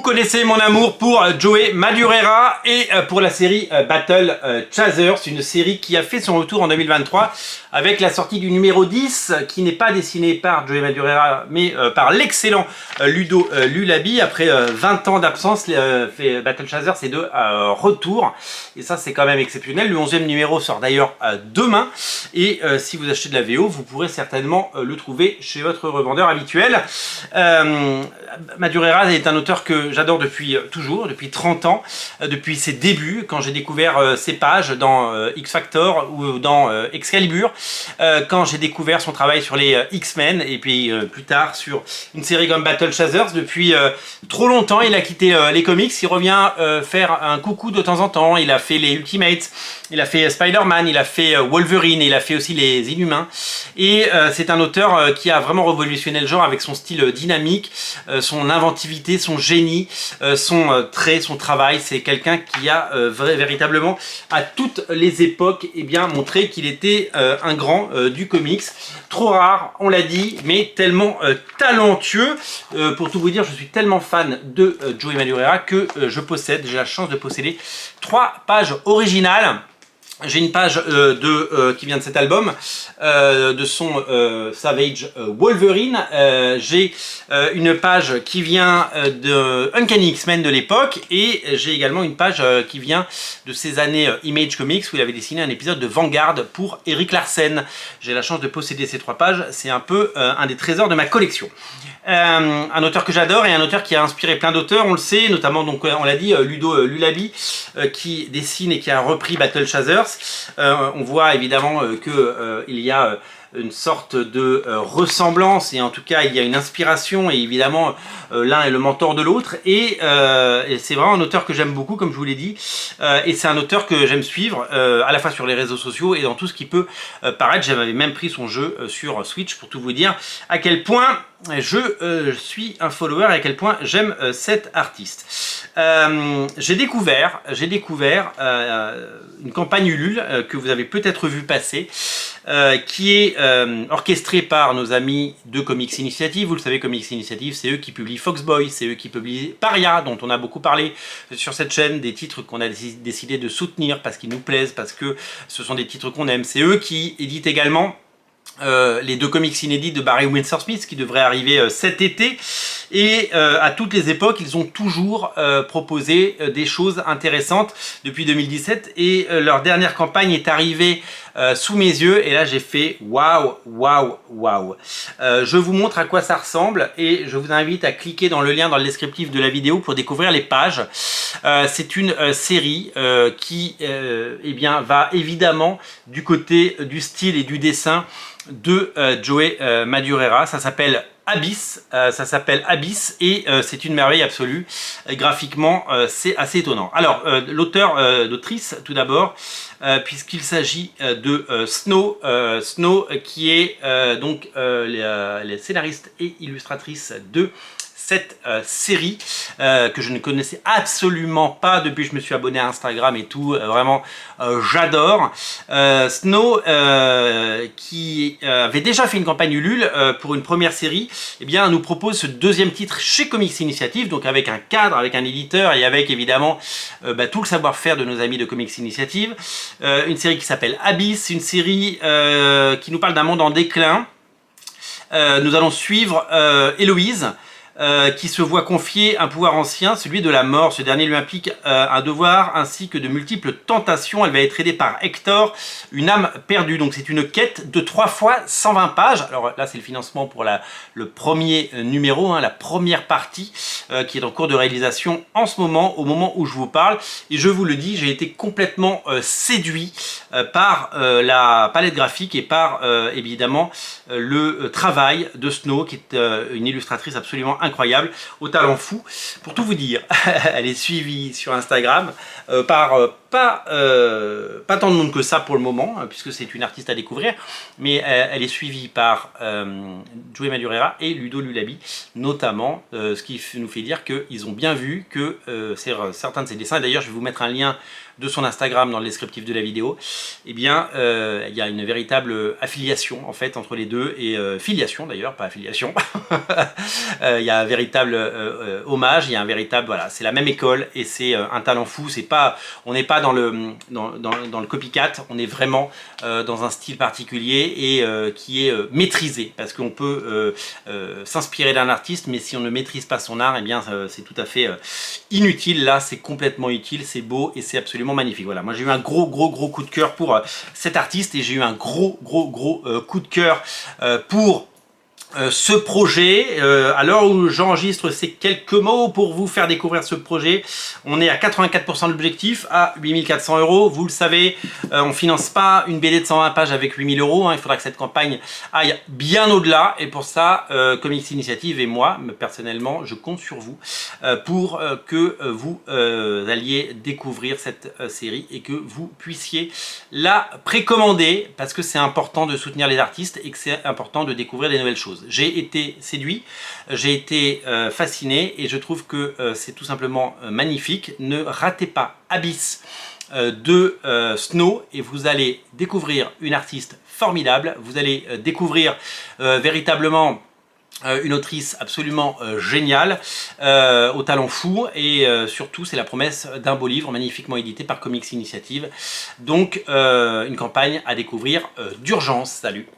connaissez mon amour pour Joey Madureira et pour la série Battle Chasers, une série qui a fait son retour en 2023 avec la sortie du numéro 10 qui n'est pas dessiné par Joey Madureira mais par l'excellent Ludo Lulabi. Après 20 ans d'absence, Battle Chasers c'est de retour et ça c'est quand même exceptionnel. Le 11e numéro sort d'ailleurs demain et si vous achetez de la VO, vous pourrez certainement le trouver chez votre revendeur habituel. Madureira est un auteur que j'adore depuis toujours, depuis 30 ans, depuis ses débuts, quand j'ai découvert ses pages dans X-Factor ou dans Excalibur, quand j'ai découvert son travail sur les X-Men, et puis plus tard sur une série comme Battle Chasers. Depuis trop longtemps, il a quitté les comics, il revient faire un coucou de temps en temps, il a fait les Ultimates, il a fait Spider-Man, il a fait Wolverine, et il a fait aussi les Inhumains, et c'est un auteur qui a vraiment révolutionné le genre avec son style dynamique, son inventivité, son génie, son trait, son travail. C'est quelqu'un qui a véritablement à toutes les époques montré qu'il était un grand du comics. Trop rare, on l'a dit, mais tellement talentueux. Pour tout vous dire, je suis tellement fan de Joey Madureira que j'ai la chance de posséder 3 pages originales. J'ai une page qui vient de cet album, de son Savage Wolverine. J'ai une page qui vient de Uncanny X-Men de l'époque. Et j'ai également une page qui vient de ces années Image Comics où il avait dessiné un épisode de Vanguard pour Erik Larsen. J'ai la chance de posséder ces 3 pages. C'est un peu un des trésors de ma collection. Un auteur que j'adore et un auteur qui a inspiré plein d'auteurs, on le sait, notamment, donc on l'a dit, Ludo Lulabi, qui dessine et qui a repris Battle Chasers. On voit évidemment qu'il y a une sorte de ressemblance, et en tout cas il y a une inspiration, et évidemment l'un est le mentor de l'autre, et c'est vraiment un auteur que j'aime beaucoup, comme je vous l'ai dit, et c'est un auteur que j'aime suivre à la fois sur les réseaux sociaux et dans tout ce qui peut paraître. J'avais même pris son jeu sur Switch pour tout vous dire à quel point je suis un follower et à quel point j'aime cet artiste. J'ai découvert une campagne Ulule que vous avez peut-être vu passer, qui est orchestrée par nos amis de Comics Initiative. Vous le savez, Comics Initiative, c'est eux qui publient Foxboy, c'est eux qui publient Paria, dont on a beaucoup parlé sur cette chaîne, des titres qu'on a décidé de soutenir parce qu'ils nous plaisent, parce que ce sont des titres qu'on aime. C'est eux qui éditent également les 2 comics inédits de Barry Windsor Smith qui devraient arriver cet été, et à toutes les époques ils ont toujours proposé des choses intéressantes depuis 2017, et leur dernière campagne est arrivée sous mes yeux, et là j'ai fait waouh, waouh, waouh. Je vous montre à quoi ça ressemble et je vous invite à cliquer dans le lien dans le descriptif de la vidéo pour découvrir les pages. C'est une série qui va évidemment du côté du style et du dessin de Joey Madureira. Ça s'appelle Abyss, et c'est une merveille absolue. Graphiquement, c'est assez étonnant. Alors, l'autrice, tout d'abord, puisqu'il s'agit de Snow, qui est donc les scénaristes et illustratrices de cette série que je ne connaissais absolument pas depuis que je me suis abonné à Instagram et tout. Vraiment, j'adore. Snow, qui avait déjà fait une campagne Ulule pour une première série, nous propose ce 2e titre chez Comics Initiative, donc avec un cadre, avec un éditeur et avec évidemment tout le savoir-faire de nos amis de Comics Initiative. Une série qui s'appelle Abyss, une série qui nous parle d'un monde en déclin. Nous allons suivre Héloïse, qui se voit confier un pouvoir ancien, celui de la mort. Ce dernier lui implique un devoir ainsi que de multiples tentations. Elle va être aidée par Hector, une âme perdue. Donc c'est une quête de 3 fois 120 pages. Alors là c'est le financement pour le premier numéro, la première partie qui est en cours de réalisation en ce moment, au moment où je vous parle. Et je vous le dis, j'ai été complètement séduit par la palette graphique et par évidemment le travail de Snow, qui est une illustratrice absolument incroyable, au talent fou. Pour tout vous dire, elle est suivie sur Instagram par pas tant de monde que ça pour le moment, puisque c'est une artiste à découvrir, mais elle est suivie par Joey Madureira et Ludo Lulabi, notamment, ce qui nous fait dire qu'ils ont bien vu que certains de ses dessins, et d'ailleurs je vais vous mettre un lien de son Instagram dans le descriptif de la vidéo, il y a une véritable affiliation en fait entre les deux, et filiation d'ailleurs, pas affiliation. Il y a un véritable hommage, il y a un véritable, voilà, c'est la même école et c'est un talent fou. C'est pas, on n'est pas dans le copycat, on est vraiment dans un style particulier et qui est maîtrisé, parce qu'on peut s'inspirer d'un artiste, mais si on ne maîtrise pas son art, eh bien c'est tout à fait inutile. Là, c'est complètement utile, c'est beau et c'est absolument magnifique. Voilà, moi j'ai eu un gros coup de cœur pour cet artiste et j'ai eu un gros coup de cœur pour ce projet. À l'heure où j'enregistre ces quelques mots pour vous faire découvrir ce projet, on est à 84% de l'objectif, à 8400 €. Vous le savez, on finance pas une BD de 120 pages avec 8000 €. Il faudra que cette campagne aille bien au-delà. Et pour ça, Comics Initiative et moi, personnellement, je compte sur vous pour que vous alliez découvrir cette série et que vous puissiez la précommander, parce que c'est important de soutenir les artistes et que c'est important de découvrir des nouvelles choses. J'ai été séduit, j'ai été fasciné et je trouve que c'est tout simplement magnifique. Ne ratez pas Abyss de Snow et vous allez découvrir une artiste formidable. Vous allez découvrir véritablement une autrice absolument géniale, au talent fou, et surtout c'est la promesse d'un beau livre magnifiquement édité par Comics Initiative. Donc une campagne à découvrir d'urgence. Salut!